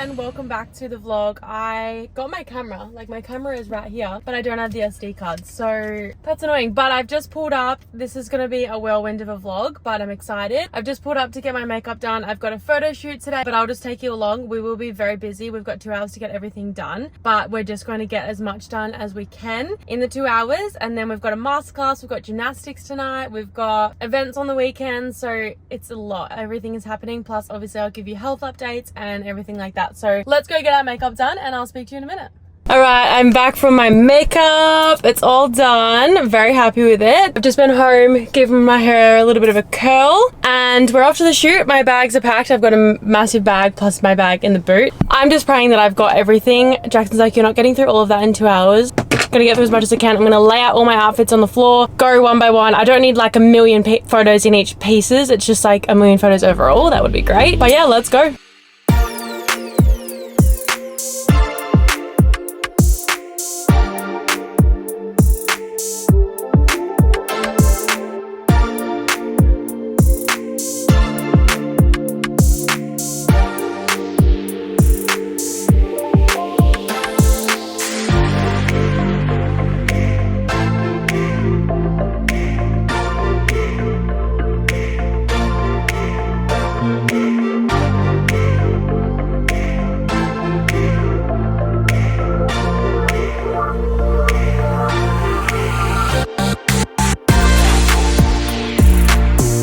and welcome back to the vlog. I got my camera, like my camera is right here, but I don't have the SD card, so that's annoying. But I've just pulled up. This is gonna be a whirlwind of a vlog, but I'm excited. I've just pulled up to get my makeup done. I've got a photo shoot today, but I'll just take you along. We will be very busy. We've got 2 hours to get everything done, but we're just going to get as much done as we can in the 2 hours. And then we've got a masterclass, we've got gymnastics tonight, we've got events on the weekend, so it's a lot. Everything is happening, plus obviously I'll give you health updates and everything like that. So let's go get our makeup done and I'll speak to you in a minute. All right, I'm back from my makeup. It's all done. I'm very happy with it. I've just been home, giving my hair a little bit of a curl, and we're off to the shoot. My bags are packed. I've got a massive bag plus my bag in the boot. I'm just praying that I've got everything. Jackson's like, you're not getting through all of that in 2 hours. Gonna get through as much as I can. I'm gonna lay out all my outfits on the floor, go one by one. I don't need like a million photos in each pieces. It's just like a million photos overall. That would be great. But yeah, let's go.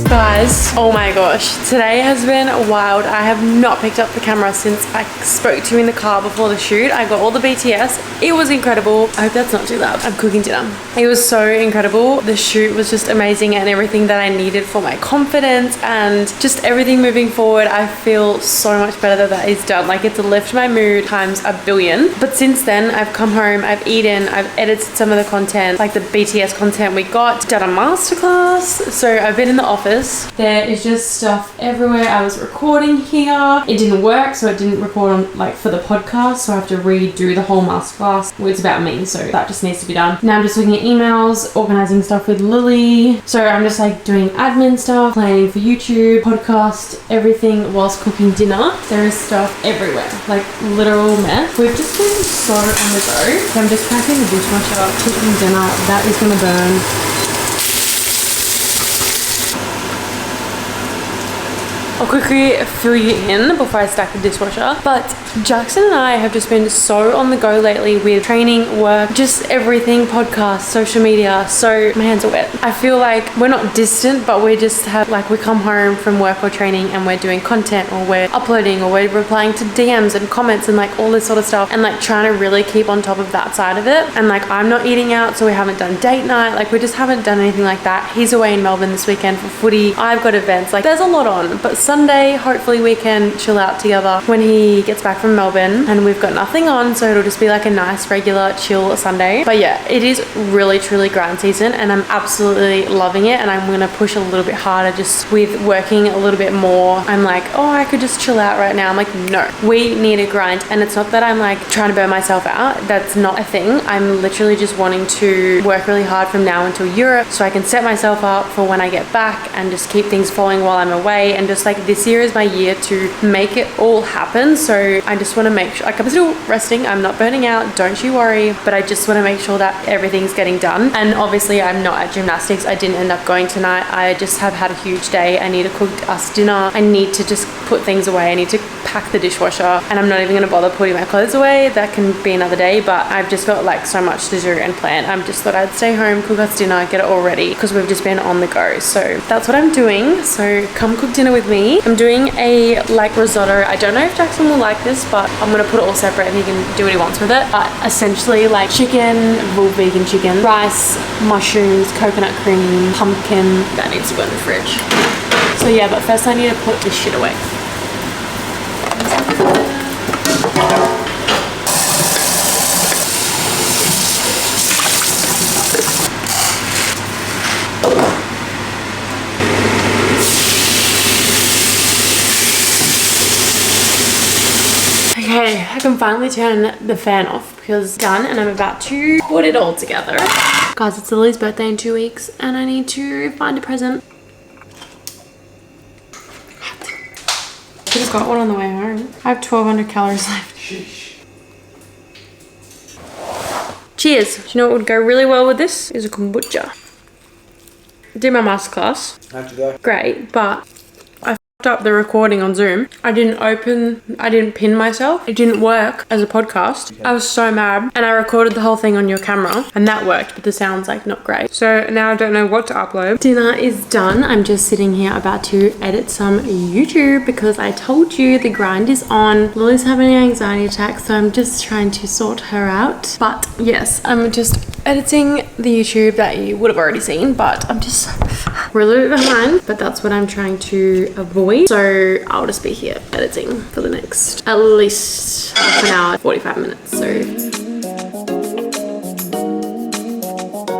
Guys, oh my gosh, today has been wild. I have not picked up the camera since I spoke to you in the car before the shoot. I got all the BTS. It was incredible. I hope that's not too loud. I'm cooking dinner. It was so incredible. The shoot was just amazing and everything that I needed for my confidence and just everything moving forward. I feel so much better that is done. Like, it's lifted my mood times a billion. But since then, I've come home, I've eaten, I've edited some of the content, like the BTS content we got, done a masterclass. So I've been in the office. There is just stuff everywhere. I was recording here. It didn't work, so it didn't record on like for the podcast, so I have to redo the whole masterclass. Well, it's about me, so that just needs to be done. Now I'm just looking at emails, organizing stuff with Lily. So I'm just like doing admin stuff, planning for YouTube, podcast, everything whilst cooking dinner. There is stuff everywhere, like literal mess. We've just been so on the go. So I'm just cracking the dishwasher, cooking dinner. That is gonna burn. I'll quickly fill you in before I stack the dishwasher. But Jackson and I have just been so on the go lately with training, work, just everything, podcasts, social media. So my hands are wet. I feel like we're not distant, but we just have like, we come home from work or training and we're doing content or we're uploading or we're replying to DMs and comments and like all this sort of stuff, and like trying to really keep on top of that side of it. And like, I'm not eating out, so we haven't done date night. Like, we just haven't done anything like that. He's away in Melbourne this weekend for footy. I've got events. Like, there's a lot on, but Sunday, hopefully we can chill out together when he gets back from Melbourne, and we've got nothing on, so it'll just be like a nice regular chill Sunday. But yeah, it is really truly grind season and I'm absolutely loving it, and I'm gonna push a little bit harder just with working a little bit more. I'm like, oh, I could just chill out right now. I'm like, no, we need a grind. And it's not that I'm like trying to burn myself out. That's not a thing. I'm literally just wanting to work really hard from now until Europe, so I can set myself up for when I get back and just keep things flowing while I'm away. And just like, this year is my year to make it all happen. So I just want to make sure, like, I'm still resting, I'm not burning out, don't you worry, but I just want to make sure that everything's getting done. And obviously I'm not at gymnastics. I didn't end up going tonight. I just have had a huge day. I need to cook us dinner. I need to just put things away. I need to pack the dishwasher, and I'm not even going to bother putting my clothes away. That can be another day, but I've just got like so much to do and plan. I'm just thought I'd stay home, cook us dinner, get it all ready, because we've just been on the go. So that's what I'm doing. So come cook dinner with me. I'm doing a like risotto. I don't know if Jackson will like this, but I'm gonna put it all separate and he can do what he wants with it. But essentially like chicken, raw vegan chicken, rice, mushrooms, coconut cream, pumpkin. That needs to go in the fridge. So yeah, but first I need to put this shit away. Okay, I can finally turn the fan off because it's done, and I'm about to put it all together. Guys, it's Lily's birthday in 2 weeks and I need to find a present. Could have got one on the way home. I have 1,200 calories left. Sheesh. Cheers. Do you know what would go really well with this? Is a kombucha. Did my masterclass. How'd you go? Great, but I fucked up the recording on Zoom. I didn't pin myself. It didn't work as a podcast. Okay. I was so mad. And I recorded the whole thing on your camera and that worked, but the sound's like not great. So now I don't know what to upload. Dinner is done. I'm just sitting here about to edit some YouTube because I told you the grind is on. Lily's having an anxiety attack, so I'm just trying to sort her out. But yes, I'm just editing the YouTube that you would have already seen, but I'm just we're a little bit behind, but that's what I'm trying to avoid. So I'll just be here editing for the next at least half an hour, 45 minutes. So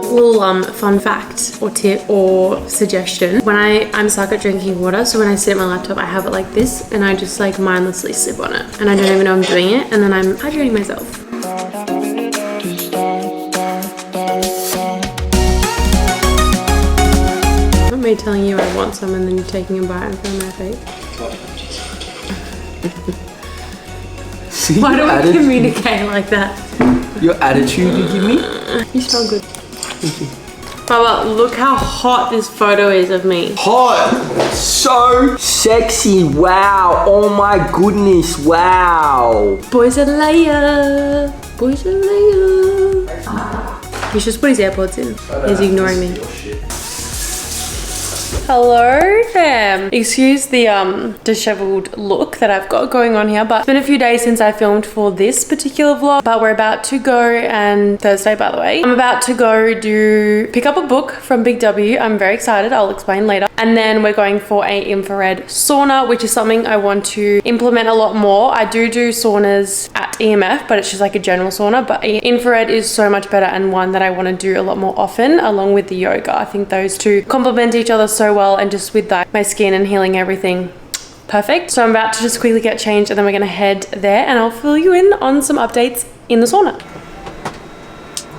little fun fact or tip or suggestion. When I'm stuck at drinking water, so when I sit at my laptop, I have it like this and I just like mindlessly sip on it and I don't even know I'm doing it, and then I'm hydrating myself. Me telling you I want some and then you taking a bite in front of my face. See, why do we communicate like that? Your attitude you give me? You smell good. Baba, look how hot this photo is of me. Hot! So sexy, wow, oh my goodness, wow. Boys are layer. Boys are layer. He's just put his AirPods in. He's ignoring me. Hello fam. Excuse the disheveled look that I've got going on here, but it's been a few days since I filmed for this particular vlog, but we're about to go, and Thursday by the way, I'm about to go pick up a book from Big W. I'm very excited, I'll explain later. And then we're going for a infrared sauna, which is something I want to implement a lot more. I do saunas at EMF, but it's just like a general sauna, but infrared is so much better and one that I want to do a lot more often along with the yoga. I think those two complement each other so well, and just with that, my skin and healing everything, perfect. So I'm about to just quickly get changed and then we're gonna head there and I'll fill you in on some updates in the sauna.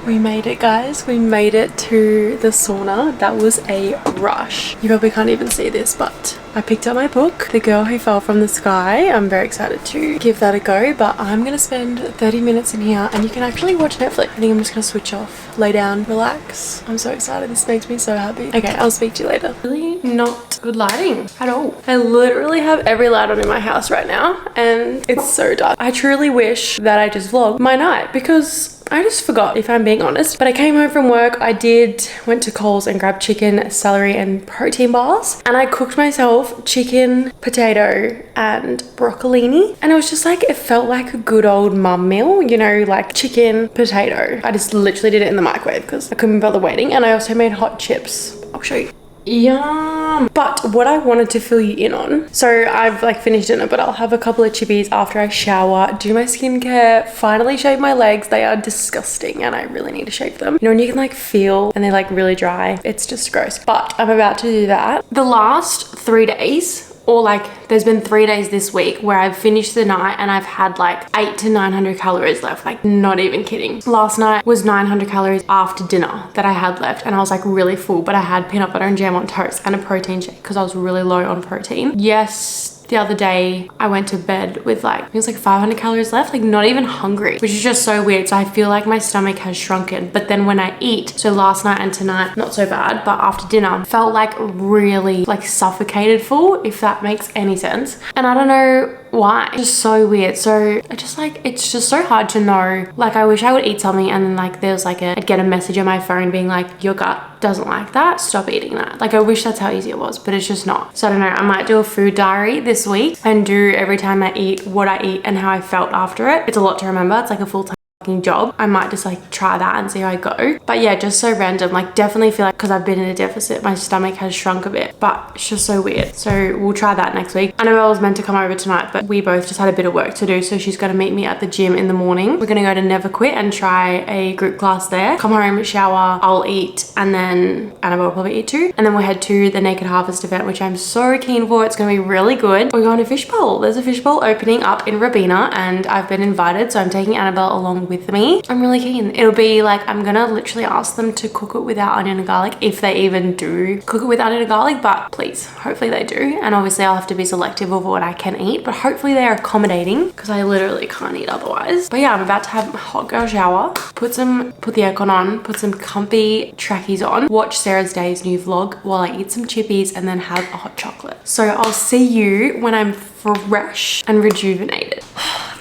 We made it, guys. We made it to the sauna. That was a rush. You probably can't even see this, but I picked up my book, The Girl Who Fell from the Sky. I'm very excited to give that a go, but I'm gonna spend 30 minutes in here and you can actually watch Netflix. I think I'm just gonna switch off, lay down, relax. I'm so excited. This makes me so happy. Okay, I'll speak to you later. Really not good lighting at all. I literally have every light on in my house right now and it's so dark. I truly wish that I just vlogged my night because I just forgot, if I'm being honest. But I came home from work, went to Coles and grabbed chicken, celery and protein bars, and I cooked myself chicken, potato and broccolini, and it was just like, it felt like a good old mum meal, you know, like chicken, potato. I just literally did it in the microwave because I couldn't bother waiting, and I also made hot chips. I'll show you. Yum. But what I wanted to fill you in on, so I've like finished dinner, but I'll have a couple of chippies after I shower, do my skincare, finally shave my legs. They are disgusting and I really need to shave them. You know, when you can like feel and they're like really dry, it's just gross. But I'm about to do that. The last 3 days, or like there's been 3 days this week where I've finished the night and I've had like 800 to 900 calories left, like not even kidding. Last night was 900 calories after dinner that I had left and I was like really full, but I had peanut butter and jam on toast and a protein shake because I was really low on protein. Yes, the other day I went to bed with like, it was like 500 calories left, like not even hungry, which is just so weird. So I feel like my stomach has shrunken, but then when I eat, so last night and tonight, not so bad, but after dinner, felt like really like suffocated full, if that makes any sense. And I don't know why, it's just so weird. So I just like, it's just so hard to know. Like I wish I would eat something and then like there's like I'd get a message on my phone being like, your gut doesn't like that, stop eating that. Like I wish that's how easy it was, but it's just not. So I don't know, I might do a food diary this week and do every time I eat what I eat and how I felt after it. It's a lot to remember. It's like a full-time job. I might just like try that and see how I go. But yeah, just so random. Like definitely feel like because I've been in a deficit, my stomach has shrunk a bit, but it's just so weird. So we'll try that next week. Annabelle was meant to come over tonight, but we both just had a bit of work to do. So she's going to meet me at the gym in the morning. We're going to go to Never Quit and try a group class there. Come home, shower, I'll eat, and then Annabelle will probably eat too. And then we'll head to the Naked Harvest event, which I'm so keen for. It's going to be really good. We're going to fishbowl. There's a fishbowl opening up in Rabina and I've been invited. So I'm taking Annabelle along with with me. I'm really keen. It'll be like, I'm gonna literally ask them to cook it without onion and garlic, if they even do cook it with onion and garlic, but please, hopefully they do. And obviously I'll have to be selective of what I can eat, but hopefully they're accommodating because I literally can't eat otherwise. But yeah, I'm about to have a hot girl shower, put the aircon on, put some comfy trackies on, watch Sarah's Day's new vlog while I eat some chippies and then have a hot chocolate. So I'll see you when I'm fresh and rejuvenated.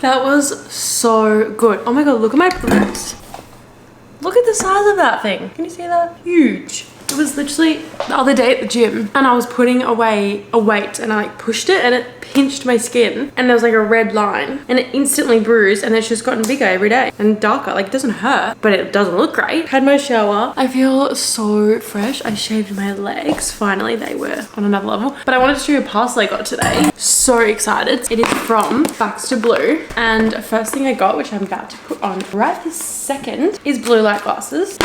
That was so good. Oh my God, look at my lips. Look at the size of that thing. Can you see that? Huge. It was literally the other day at the gym and I was putting away a weight and I like pushed it and it pinched my skin and there was like a red line and it instantly bruised and it's just gotten bigger every day and darker. Like, it doesn't hurt, but it doesn't look great. Had my shower. I feel so fresh. I shaved my legs. Finally, they were on another level. But I wanted to do a parcel I got today. So excited. It is from Baxter Blue. And first thing I got, which I'm about to put on right this second, is blue light glasses.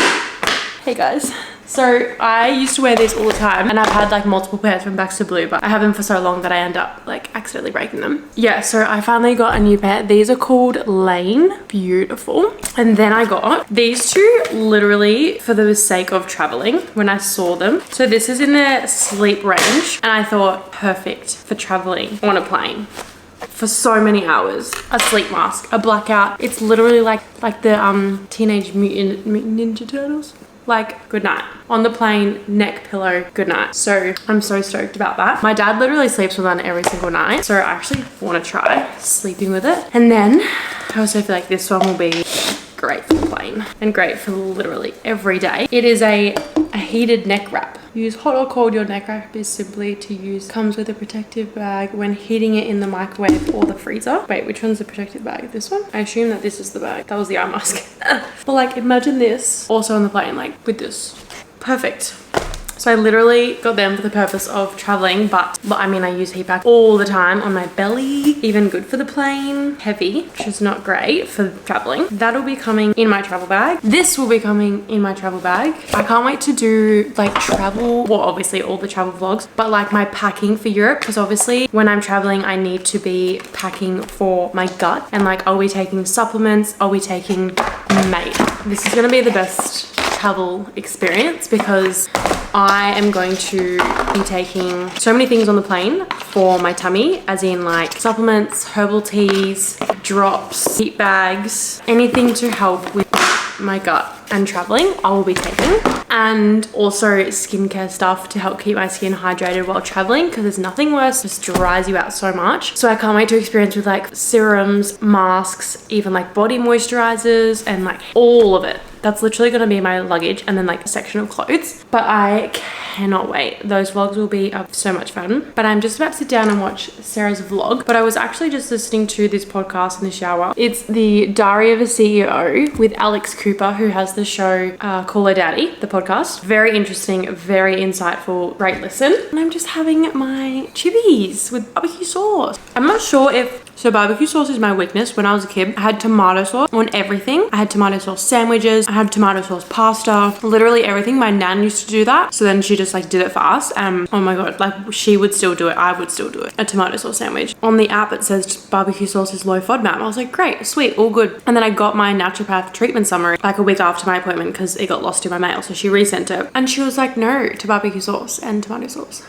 Hey guys. So I used to wear these all the time and I've had like multiple pairs from Baxter Blue, but I have them for so long that I end up like accidentally breaking them. Yeah, so I finally got a new pair. These are called Lane. Beautiful. And then I got these two literally for the sake of traveling when I saw them. So this is in their sleep range and I thought perfect for traveling on a plane for so many hours. A sleep mask, a blackout. It's literally like the Teenage Mutant Ninja Turtles. Like, good night. On the plane, neck pillow, good night. So I'm so stoked about that. My dad literally sleeps with one every single night. So I actually want to try sleeping with it. And then I also feel like this one will be great for the plane and great for literally every day. It is a heated neck wrap. Use hot or cold. Your neck wrap is simply to use. Comes with a protective bag when heating it in the microwave or the freezer. Wait, which one's the protective bag? This one? I assume that this is the bag. That was the eye mask. But like, imagine this also on the plane, like with this. Perfect. So I literally got them for the purpose of traveling, but I mean, I use heat pack all the time on my belly. Even good for the plane. Heavy, which is not great for traveling. That'll be coming in my travel bag. This will be coming in my travel bag. I can't wait to do like travel, well, obviously all the travel vlogs, but like my packing for Europe, because obviously when I'm traveling, I need to be packing for my gut and like, I'll be taking supplements, I'll be taking mate. This is gonna be the best travel experience because I am going to be taking so many things on the plane for my tummy, as in like supplements, herbal teas, drops, heat bags, anything to help with my gut and traveling I will be taking, and also skincare stuff to help keep my skin hydrated while traveling, because there's nothing worse, just dries you out so much. So I can't wait to experience with like serums, masks, even like body moisturizers and like all of it. That's literally going to be my luggage, and then like a section of clothes. But I cannot wait. Those vlogs will be so much fun. But I'm just about to sit down and watch Sarah's vlog. But I was actually just listening to this podcast in the shower. It's the Diary of a CEO with Alex Cooper, who has the show Call Her Daddy, the podcast. Very interesting, very insightful, great listen. And I'm just having my chibbies with barbecue sauce. I'm not sure if... So barbecue sauce is my weakness. When I was a kid, I had tomato sauce on everything. I had tomato sauce sandwiches. I had tomato sauce pasta. Literally everything. My nan used to do that. So then she just like did it for us. And oh my God, like she would still do it. I would still do it. A tomato sauce sandwich. On the app, it says barbecue sauce is low FODMAP. I was like, great, sweet, all good. And then I got my naturopath treatment summary like a week after my appointment because it got lost in my mail. So she resent it. And she was like, no to barbecue sauce and tomato sauce.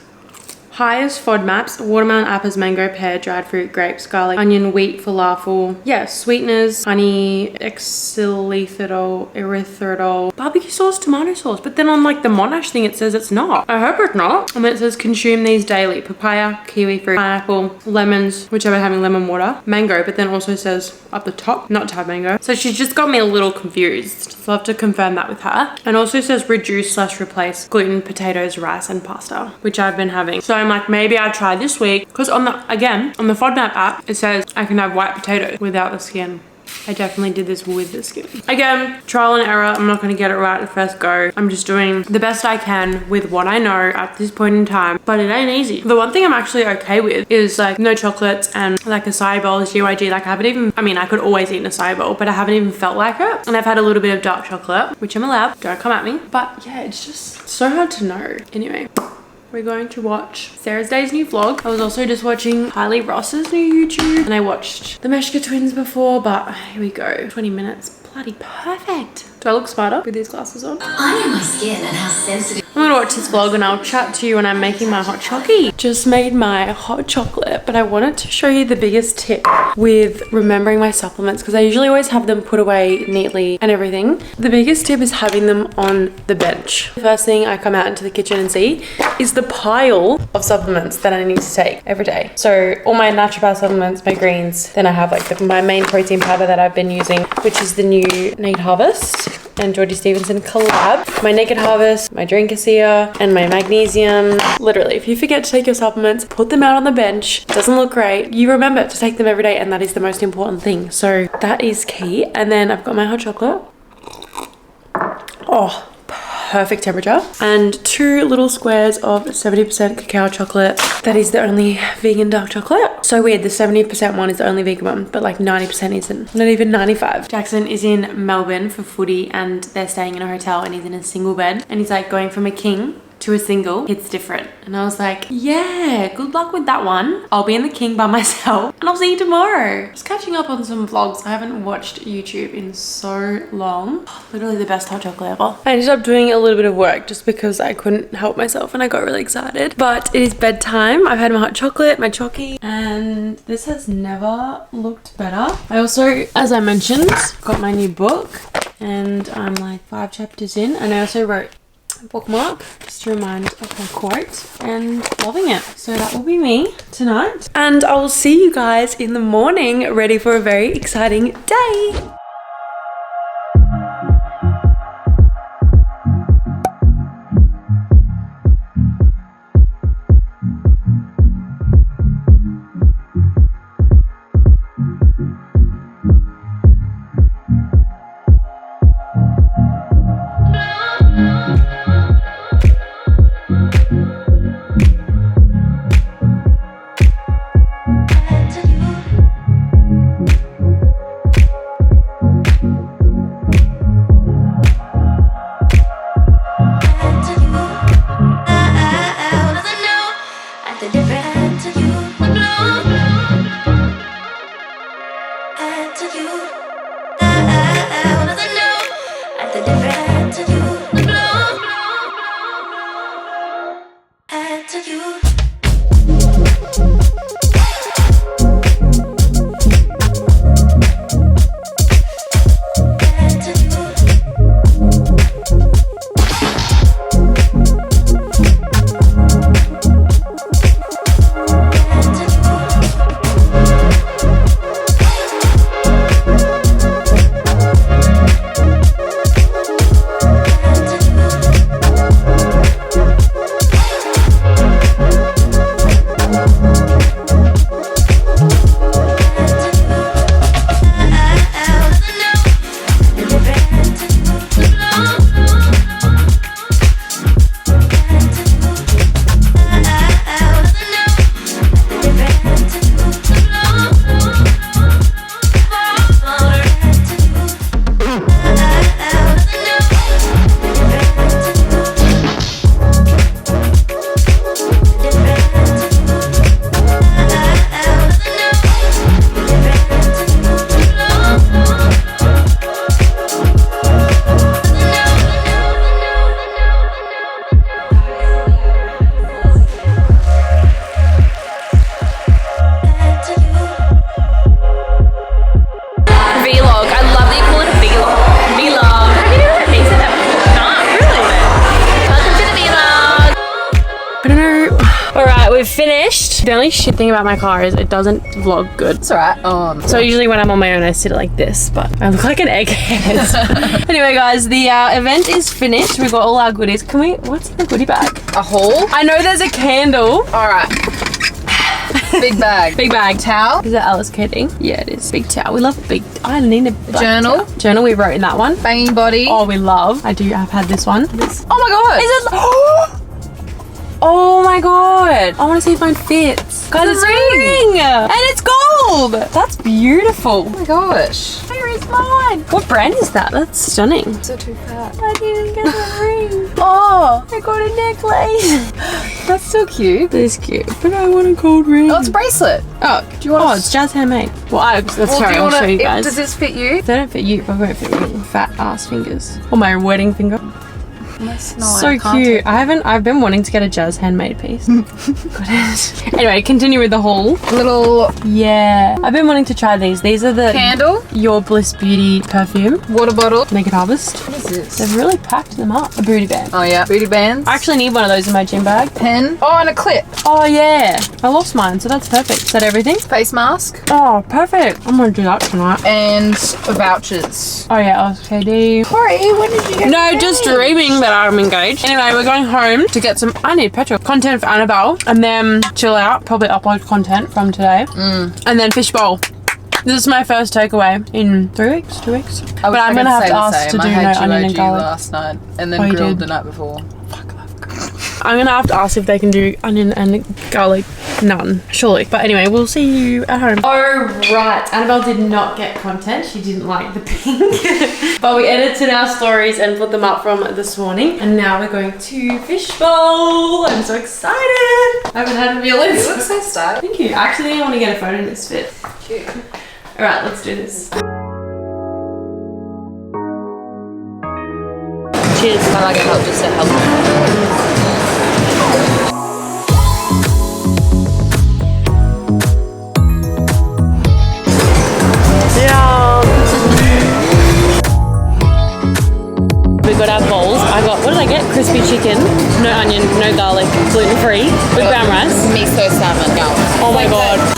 Highest FODMAPs: watermelon, apples, mango, pear, dried fruit, grapes, garlic, onion, wheat, falafel. Yeah, sweeteners, honey, xylithiol, erythritol, barbecue sauce, tomato sauce. But then on like the Monash thing, it says it's not. I hope it's not. And then it says consume these daily: papaya, kiwi fruit, pineapple, lemons, which I've been having lemon water, mango. But then also says up the top, not to have mango. So she's just got me a little confused. So I'll have to confirm that with her. And also says reduce/replace gluten, potatoes, rice, and pasta, which I've been having. So I'm like, maybe I'll try this week, because on the FODMAP app, it says I can have white potatoes without the skin. I definitely did this with the skin. Again, trial and error. I'm not going to get it right at first go. I'm just doing the best I can with what I know at this point in time, but it ain't easy. The one thing I'm actually okay with is like no chocolates and like acai bowls, GYG. Like I haven't even, I mean, I could always eat an acai bowl, but I haven't even felt like it. And I've had a little bit of dark chocolate, which I'm allowed. Don't come at me. But yeah, it's just so hard to know. Anyway. We're going to watch Sarah's Day's new vlog. I was also just watching Kylie Ross's new YouTube, and I watched the Meshka twins before, but here we go. 20 minutes plus. bloody perfect. Do I look smarter with these glasses on? I know my skin and how sensitive. I'm gonna watch this vlog and I'll chat to you when I'm making my hot chocolate. Just made my hot chocolate, but I wanted to show you the biggest tip with remembering my supplements because I usually always have them put away neatly and everything. The biggest tip is having them on the bench. The first thing I come out into the kitchen and see is the pile of supplements that I need to take every day. So all my naturopath supplements, my greens, then I have like my main protein powder that I've been using, which is the new Naked Harvest and Georgie Stevenson collab, my Naked Harvest, my Drinkasea, and my magnesium. Literally, if you forget to take your supplements, put them out on the bench. It doesn't look great. You remember to take them every day, and that is the most important thing. So that is key. And then I've got my hot chocolate. Oh, perfect temperature. And 2 little squares of 70% cacao chocolate. That is the only vegan dark chocolate. So weird, the 70% one is the only vegan one, but like 90% isn't. Not even 95. Jackson is in Melbourne for footy and they're staying in a hotel and he's in a single bed. And he's like going from a king to a single, it's different. And I was like, yeah, good luck with that one. I'll be in the king by myself and I'll see you tomorrow. Just catching up on some vlogs. I haven't watched YouTube in so long. Literally the best hot chocolate ever. I ended up doing a little bit of work just because I couldn't help myself and I got really excited. But it is bedtime. I've had my hot chocolate, my chocky, and this has never looked better. I also, as I mentioned, got my new book and I'm like 5 chapters in, and I also wrote bookmark just to remind of my quote, and loving it. So that will be me tonight, and I will see you guys in the morning ready for a very exciting day. We've finished. The only shit thing about my car is it doesn't vlog good. It's alright. So usually when I'm on my own I sit like this, but I look like an egghead. Anyway guys, the event is finished. We've got all our goodies. What's in the goodie bag? A haul? I know there's a candle. Alright. Big bag. Big bag. Towel? Is that Alice Keating? Yeah, it is. Big towel. We love big. I need a black journal. Towel. Journal, we wrote in that one. Banging body. Oh, we love. I've had this one. Oh my god. Is it? Oh my god. I want to see if mine fits. Guys, it's a ring. And it's gold. That's beautiful. Oh my gosh. Where is mine? What brand is that? That's stunning. So too fat. I didn't get a ring. Oh, I got a necklace. That's still cute. That is cute, but I want a gold ring. Oh, it's a bracelet. Oh, Do you want? oh, it's Jazz handmade. Well, let's Well, carry do you on. I'll wanna- show you guys. Does this fit you? They don't fit you, but won't fit me. Fat ass fingers. Or my wedding finger. So cute. I've been wanting to get a Jazz handmade piece. Got it. Anyway, continue with the haul. Little Yeah. I've been wanting to try these. These are the candle, Your Bliss Beauty perfume. water bottle. Naked Harvest. What is this? They've really packed them up. A booty band. Oh yeah, booty bands. I actually need one of those in my gym bag. Pen. Oh, and a clip. Oh yeah. I lost mine, so that's perfect. Is that everything? Face mask. Oh, perfect. I'm gonna do that tonight. And vouchers. Oh yeah, LKD. Corey, when did you get No, just dreaming that I'm engaged. Anyway, we're going home to get some, I need petrol, content for Annabelle, and then chill out, probably upload content from today, and then fishbowl. This is my first takeaway in 3 weeks, 2 weeks. I But I'm gonna have to ask to do no onion and garlic. last night and then Oh, you grilled did? the night before. I'm gonna have to ask if they can do onion and garlic none, surely. But anyway, we'll see you at home. Oh right, Annabelle did not get content. She didn't like the pink. But we edited our stories and put them up from this morning. And now we're going to fishbowl. I'm so excited. I haven't had feelings. You look so stylish. Thank you. I actually want to get a photo in this fit. Cute. All right, let's do this. Cheers. I like it help just to help. We got our bowls. I got, what did I get? Crispy chicken, no onion, no garlic, gluten-free, with brown rice. Miso salmon. No. Oh my god.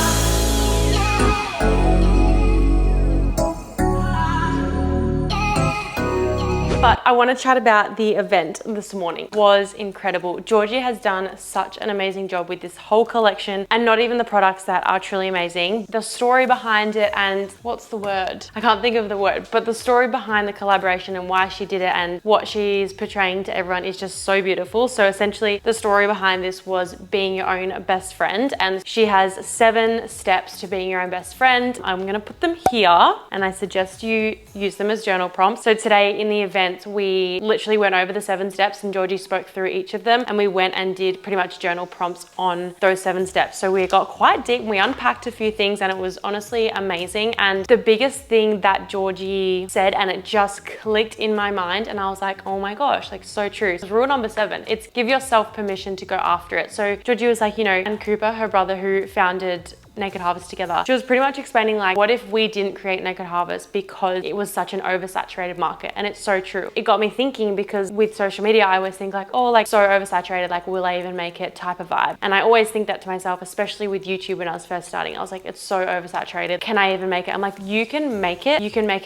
But I want to chat about the event this morning. It was incredible. Georgie has done such an amazing job with this whole collection, and not even the products that are truly amazing. The story behind it, and what's the word? I can't think of the word, but the story behind the collaboration and why she did it and what she's portraying to everyone is just so beautiful. So essentially the story behind this was being your own best friend, and she has 7 steps to being your own best friend. I'm gonna put them here, and I suggest you use them as journal prompts. So today in the event, we literally went over the 7 steps and Georgie spoke through each of them, and we went and did pretty much journal prompts on those 7 steps. So we got quite deep and we unpacked a few things, and it was honestly amazing. And the biggest thing that Georgie said, and it just clicked in my mind, and I was like, oh my gosh, like so true. So rule number 7, it's give yourself permission to go after it. So Georgie was like, you know, and Cooper, her brother who founded Naked Harvest together, she was pretty much explaining like, what if we didn't create Naked Harvest because it was such an oversaturated market? And it's so true. It got me thinking, because with social media I always think like, oh, like so oversaturated, like will I even make it type of vibe. And I always think that to myself, especially with YouTube when I was first starting. I was like, it's so oversaturated, can I even make it? I'm like, you can make it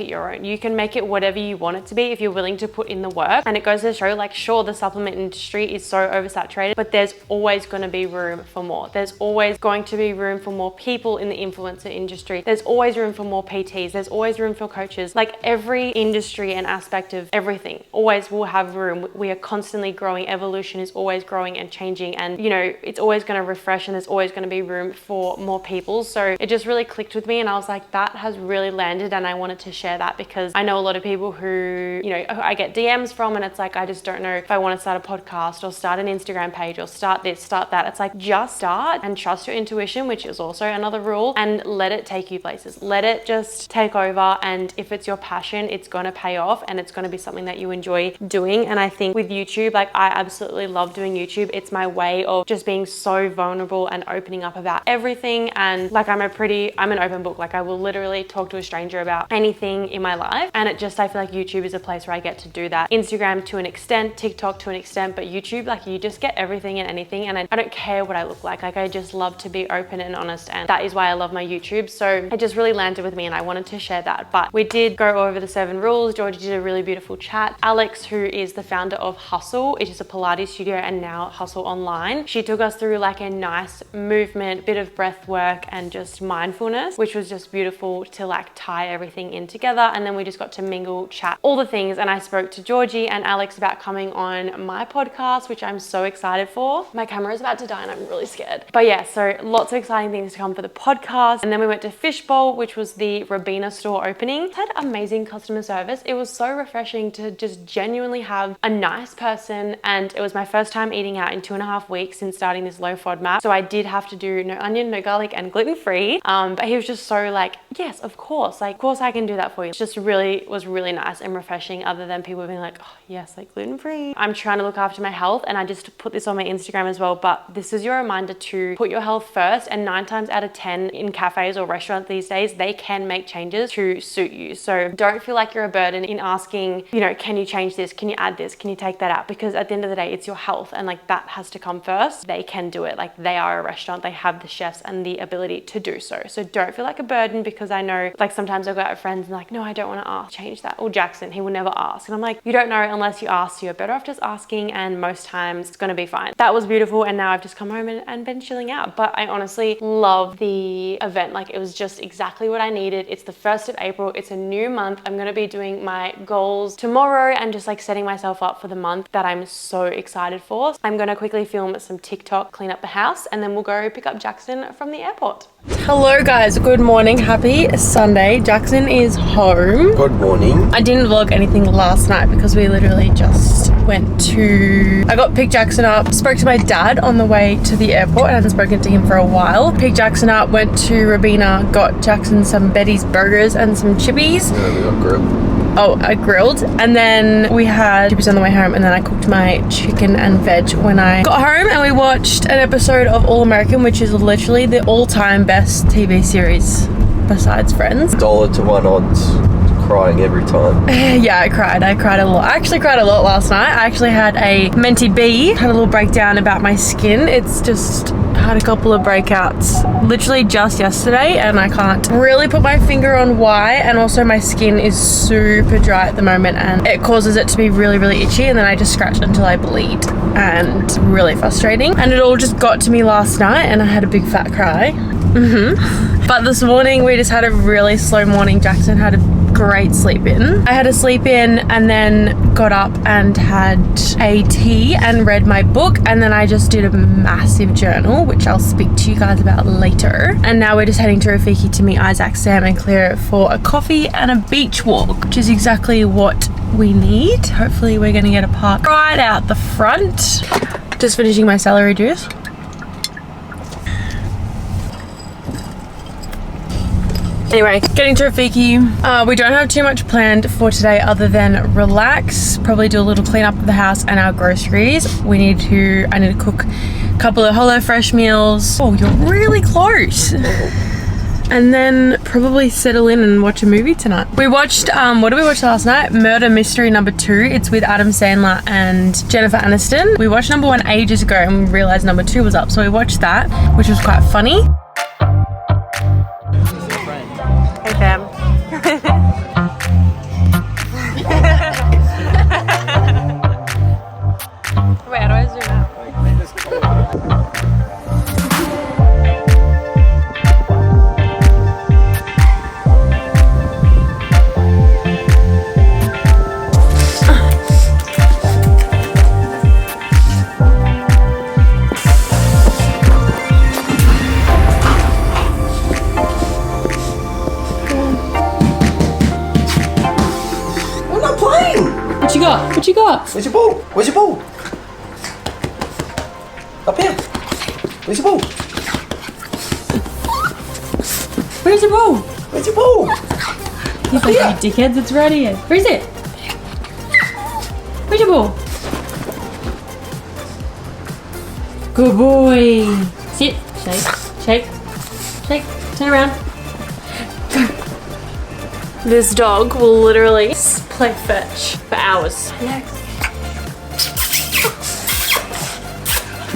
your own. You can make it whatever you want it to be if you're willing to put in the work. And it goes to show, like, sure, the supplement industry is so oversaturated, but there's always going to be room for more. There's always going to be room for more people in the influencer industry. There's always room for more PTs. There's always room for coaches. Like every industry and aspect of everything always will have room. We are constantly growing. Evolution is always growing and changing, and you know, it's always going to refresh, and there's always going to be room for more people. So it just really clicked with me, and I was like, that has really landed, and I wanted to share that because I know a lot of people who, you know, I get DMs from, and it's like, I just don't know if I want to start a podcast or start an Instagram page or start this, start that. It's like, just start and trust your intuition, which is also another rule, and let it take you places. Let it just take over, and if it's your passion, it's going to pay off, and it's going to be something that you enjoy doing. And I think with YouTube, like, I absolutely love doing YouTube. It's my way of just being so vulnerable and opening up about everything. And like, I'm an open book. Like, I will literally talk to a stranger about anything in my life, and I feel like YouTube is a place where I get to do that. Instagram to an extent, TikTok to an extent, but YouTube, like, you just get everything and anything, and I don't care what I look like. Like, I just love to be open and honest, and that is why I love my YouTube. So it just really landed with me, and I wanted to share that. But we did go over the 7 rules. Georgie did a really beautiful chat. Alex, who is the founder of Hustle, which is a Pilates studio and now Hustle Online, she took us through like a nice movement, bit of breath work and just mindfulness, which was just beautiful to like tie everything in together. And then we just got to mingle, chat, all the things. And I spoke to Georgie and Alex about coming on my podcast, which I'm so excited for. My camera is about to die and I'm really scared. But yeah, so lots of exciting things to come come for the podcast. And then we went to Fishbowl, which was the Robina store opening. Had amazing customer service. It was so refreshing to just genuinely have a nice person. And it was my first time eating out in 2.5 weeks since starting this low FODMAP. So I did have to do no onion, no garlic, and gluten-free. But he was just so like, yes, of course I can do that for you. It just really was really nice and refreshing, other than people being like, oh yes, like gluten-free. I'm trying to look after my health, and I just put this on my Instagram as well, but this is your reminder to put your health first. And 9 times out of 10 in cafes or restaurants these days, they can make changes to suit you. So don't feel like you're a burden in asking, you know, can you change this? Can you add this? Can you take that out? Because at the end of the day, it's your health, and like that has to come first. They can do it. Like they are a restaurant. They have the chefs and the ability to do so. So don't feel like a burden, because I know like sometimes I'll go out with friends and like, no, I don't want to ask, change that. Or Jackson, he will never ask. And I'm like, you don't know unless you ask. So you're better off just asking, and most times it's going to be fine. That was beautiful. And now I've just come home and been chilling out. But I honestly love the event. Like it was just exactly what I needed. It's the 1st of April. It's a new month. I'm going to be doing my goals tomorrow and just like setting myself up for the month that I'm so excited for. I'm going to quickly film some TikTok, clean up the house, and then we'll go pick up Jackson from the airport. Hello guys, good morning. Happy Sunday. Jackson is home. Good morning. I didn't vlog anything last night because we literally just I picked Jackson up, spoke to my dad on the way to the airport. I hadn't spoken to him for a while. Picked Jackson up, went to Robina, got Jackson some Betty's burgers and some chippies. Yeah, we got grilled. Oh, I grilled. And then we had chippies on the way home, and then I cooked my chicken and veg when I got home, and we watched an episode of All American, which is literally the all-time best TV series besides Friends. $1 to 1 odds. Crying every time. Yeah, I cried a lot. I actually cried a lot last night. I actually had a Menti B, had a little breakdown about my skin. It's just had a couple of breakouts literally just yesterday, and I can't really put my finger on why. And also my skin is super dry at the moment, and it causes it to be really, really itchy, and then I just scratch until I bleed, and really frustrating. And it all just got to me last night, and I had a big fat cry. But this morning we just had a really slow morning. Jackson had a great sleep in. I had a sleep in and then got up and had a tea and read my book, and then I just did a massive journal, which I'll speak to you guys about later. And now we're just heading to Rafiki to meet Isaac, Sam and Claire for a coffee and a beach walk, which is exactly what we need. Hopefully we're gonna get a park right out the front. Just finishing my celery juice. Anyway, getting to Rafiki. We don't have too much planned for today other than relax, probably do a little cleanup of the house and our groceries. I need to cook a couple of HelloFresh meals. Oh, you're really close. And then probably settle in and watch a movie tonight. We watched, what did we watch last night? Murder Mystery number 2. It's with Adam Sandler and Jennifer Aniston. We watched number 1 ages ago and we realized number 2 was up. So we watched that, which was quite funny. Hey fam. Wait, how do I zoom out? What you got? Where's your ball? Where's your ball? Up here. Where's your ball? Where's your ball? Where's your ball? He's like, you dickheads, it's right here. Where is it? Where's your ball? Good boy. Sit. Shake. Turn around. This dog will literally play fetch for hours. Relax.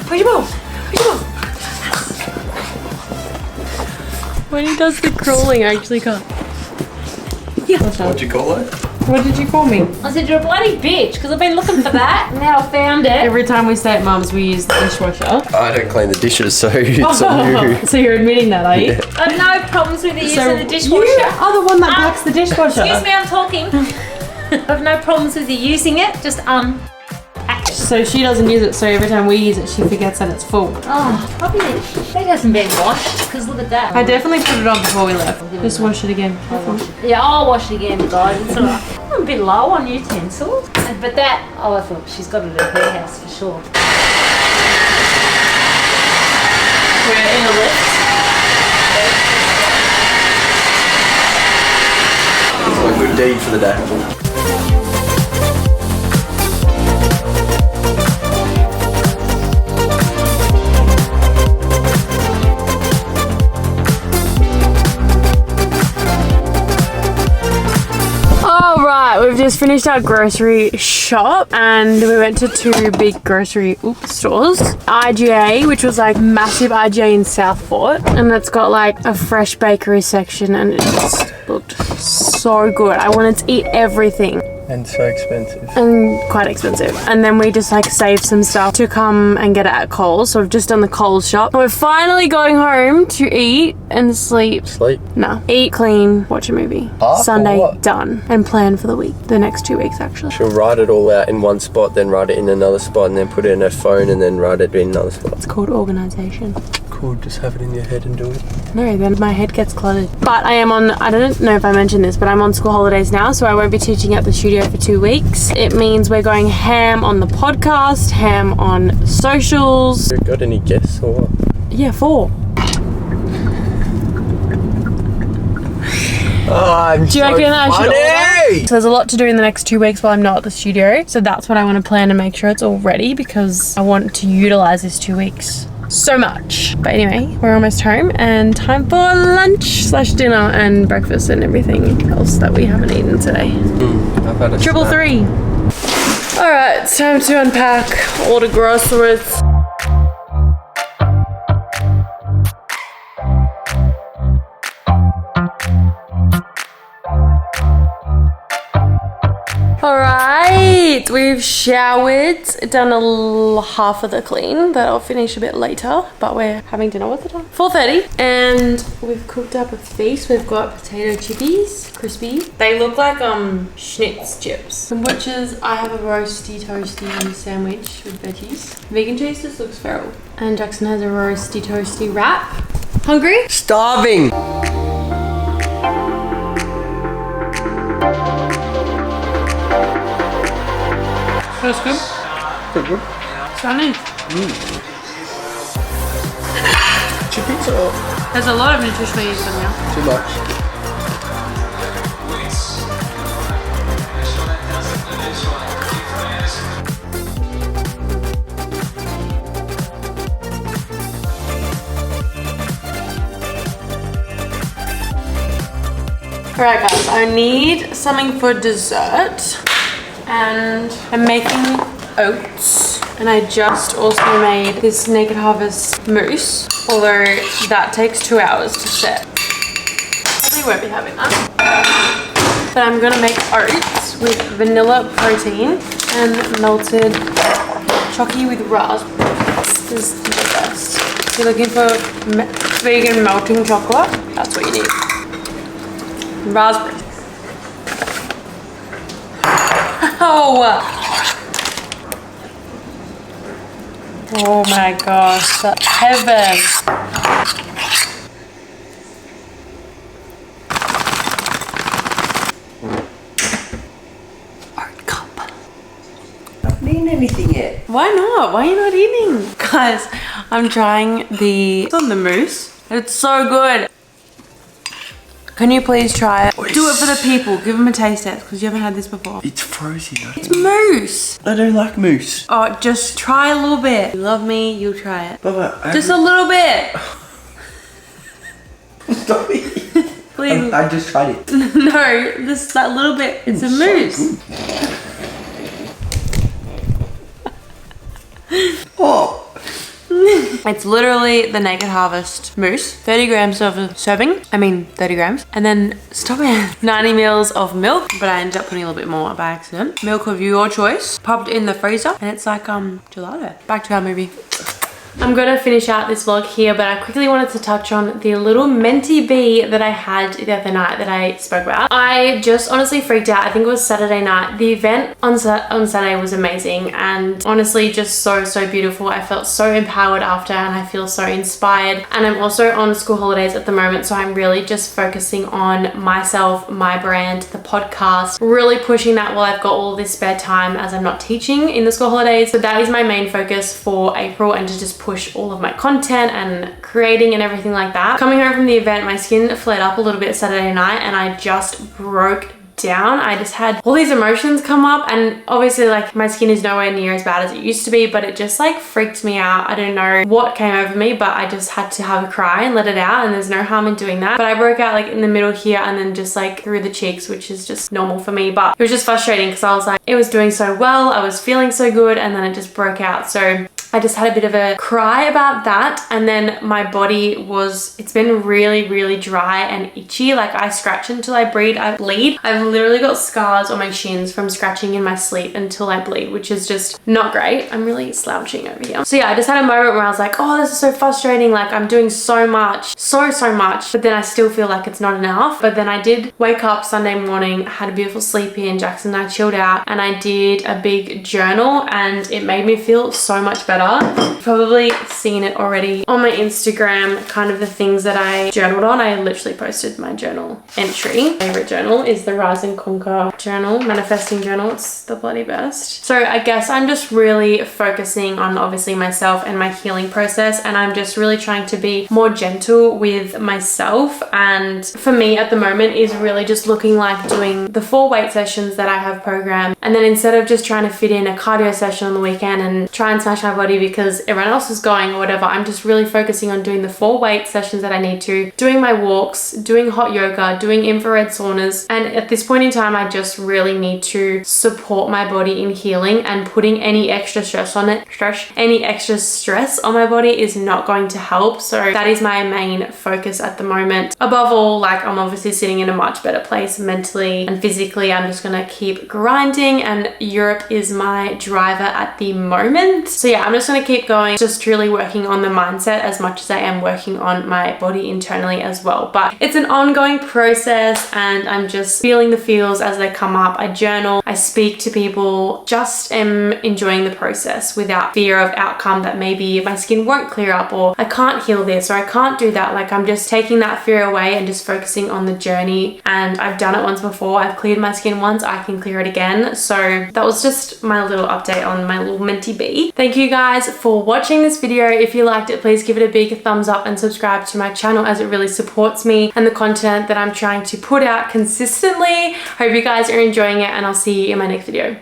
Where's your ball? When he does the crawling, I actually can't. Yeah. What'd you call it? What did you call me? I said, you're a bloody bitch, because I've been looking for that, and now I found it. Every time we stay at Mum's, we use the dishwasher. I don't clean the dishes, so it's on you. So you're admitting that, are you? Yeah. I have no problems with the use of the dishwasher. You are the one that packs the dishwasher. Excuse me, I'm talking. I have no problems with you using it, just unpack it. So she doesn't use it, so every time we use it, she forgets that it's full. Oh, probably that hasn't been washed because look at that. I definitely put it on before we left. Just wash it again. Yeah, I'll wash it again, guys. It's alright. I'm a bit low on utensils, but that I thought she's got it at her house for sure. We're in a lift. It's a good deed for the day. We've just finished our grocery shop and we went to two big grocery stores. IGA, which was like massive IGA in Southport, and it's got like a fresh bakery section and it just looked so good. I wanted to eat everything. And so expensive. And quite expensive. And then we just like saved some stuff to come and get it at Coles. So we've just done the Coles shop. And we're finally going home to eat and sleep. Sleep? No. Eat, clean, watch a movie. Sunday, done. And plan for the week. The next 2 weeks actually. She'll write it all out in one spot, then write it in another spot, and then put it in her phone, and then write it in another spot. It's called organisation. Cool, just have it in your head and do it. No, then my head gets cluttered. But I am on, I don't know if I mentioned this, but I'm on school holidays now, so I won't be teaching at the studio for 2 weeks. It means we're going ham on the podcast, ham on socials. You got any guests or what? Yeah, 4. Oh, I'm Do you reckon I should funny! So there's a lot to do in the next 2 weeks while I'm not at the studio. So that's what I want to plan and make sure it's all ready because I want to utilize this 2 weeks so much. But anyway, we're almost home and time for lunch/dinner and breakfast and everything else that we haven't eaten today. I've had a Triple snack. 3. All right, it's time to unpack all the groceries. Alright, we've showered, done half of the clean that I'll finish a bit later, but we're having dinner. What's the time? 4:30, and we've cooked up a feast. We've got potato chippies, crispy. They look like schnitz chips. Some butchers, I have a roasty toasty sandwich with veggies. Vegan cheese just looks feral. And Jackson has a roasty toasty wrap. Hungry? Starving! That's good. Pretty good. Sunny. Chippies or There's a lot of nutritional use in there. too much? Alright guys, I need something for dessert. And I'm making oats. And I just also made this Naked Harvest mousse. Although that takes 2 hours to set. Probably won't be having that. But I'm gonna make oats with vanilla protein and melted chocolate with raspberries. This is the best. If you're looking for vegan melting chocolate, that's what you need. Raspberries. Oh my gosh, that's heaven. Oat cup. I haven't eaten anything yet. Why not? Why are you not eating? Guys, I'm trying it's on the mousse. It's so good. Can you please try it? Do it for the people. Give them a taste test because you haven't had this before. It's frozen. It's mousse. I don't like mousse. Oh, just try a little bit. You love me, you'll try it. Baba, Just a little bit. Stop it. Please. I just tried it. No, that little bit. It's a mousse. Oh. It's literally the Naked Harvest mousse. 30 grams of a serving. 30 grams. And then, stop it. 90 mils of milk. But I ended up putting a little bit more by accident. Milk of your choice. Popped in the freezer. And it's like gelato. Back to our movie. I'm gonna finish out this vlog here, but I quickly wanted to touch on the little mentee bee that I had the other night that I spoke about. I just honestly freaked out. I think it was Saturday night. The event on Saturday was amazing and honestly just so beautiful. I felt so empowered after and I feel so inspired. And I'm also on school holidays at the moment, so I'm really just focusing on myself, my brand, the podcast, really pushing that while I've got all this spare time as I'm not teaching in the school holidays. So that is my main focus for April, and to just push all of my content and creating and everything like that. Coming home from the event, my skin flared up a little bit Saturday night and I just broke down. I just had all these emotions come up, and obviously like my skin is nowhere near as bad as it used to be, but it just like freaked me out. I don't know what came over me, but I just had to have a cry and let it out, and there's no harm in doing that. But I broke out like in the middle here and then just like through the cheeks, which is just normal for me, but it was just frustrating because I was like, it was doing so well, I was feeling so good, and then it just broke out. So I just had a bit of a cry about that. And then my body it's been really dry and itchy. Like I scratch until I bleed. I've literally got scars on my shins from scratching in my sleep until I bleed, which is just not great. I'm really slouching over here. So yeah, I just had a moment where I was like, oh, this is so frustrating. Like I'm doing so much, so much, but then I still feel like it's not enough. But then I did wake up Sunday morning, had a beautiful sleep in, Jackson and I chilled out, and I did a big journal and it made me feel so much better. You've probably seen it already on my Instagram, kind of the things that I journaled on. I literally posted my journal entry. My favorite journal is the Rise and Conquer journal, manifesting journal. It's the bloody best. So I guess I'm just really focusing on obviously myself and my healing process, and I'm just really trying to be more gentle with myself. And for me at the moment is really just looking like doing the 4 weight sessions that I have programmed, and then instead of just trying to fit in a cardio session on the weekend and try and smash my body because everyone else is going or whatever, I'm just really focusing on doing the 4 weight sessions that I need to, doing my walks, doing hot yoga, doing infrared saunas. And at this point in time, I just really need to support my body in healing, and putting any extra stress on it, any extra stress on my body is not going to help. So that is my main focus at the moment. Above all, like I'm obviously sitting in a much better place mentally and physically. I'm just gonna keep grinding, and Europe is my driver at the moment. So yeah, I'm just gonna keep going, just truly working on the mindset as much as I am working on my body internally as well. But it's an ongoing process and I'm just feeling the feels as they come up. I journal, I speak to people, just am enjoying the process without fear of outcome that maybe my skin won't clear up, or I can't heal this, or I can't do that. Like I'm just taking that fear away and just focusing on the journey. And I've done it once before. I've cleared my skin once, I can clear it again. So that was just my little update on my little mentee bee. Thank you guys for watching this video. If you liked it, please give it a big thumbs up and subscribe to my channel, as it really supports me and the content that I'm trying to put out consistently. Hope you guys are enjoying it, and I'll see you in my next video.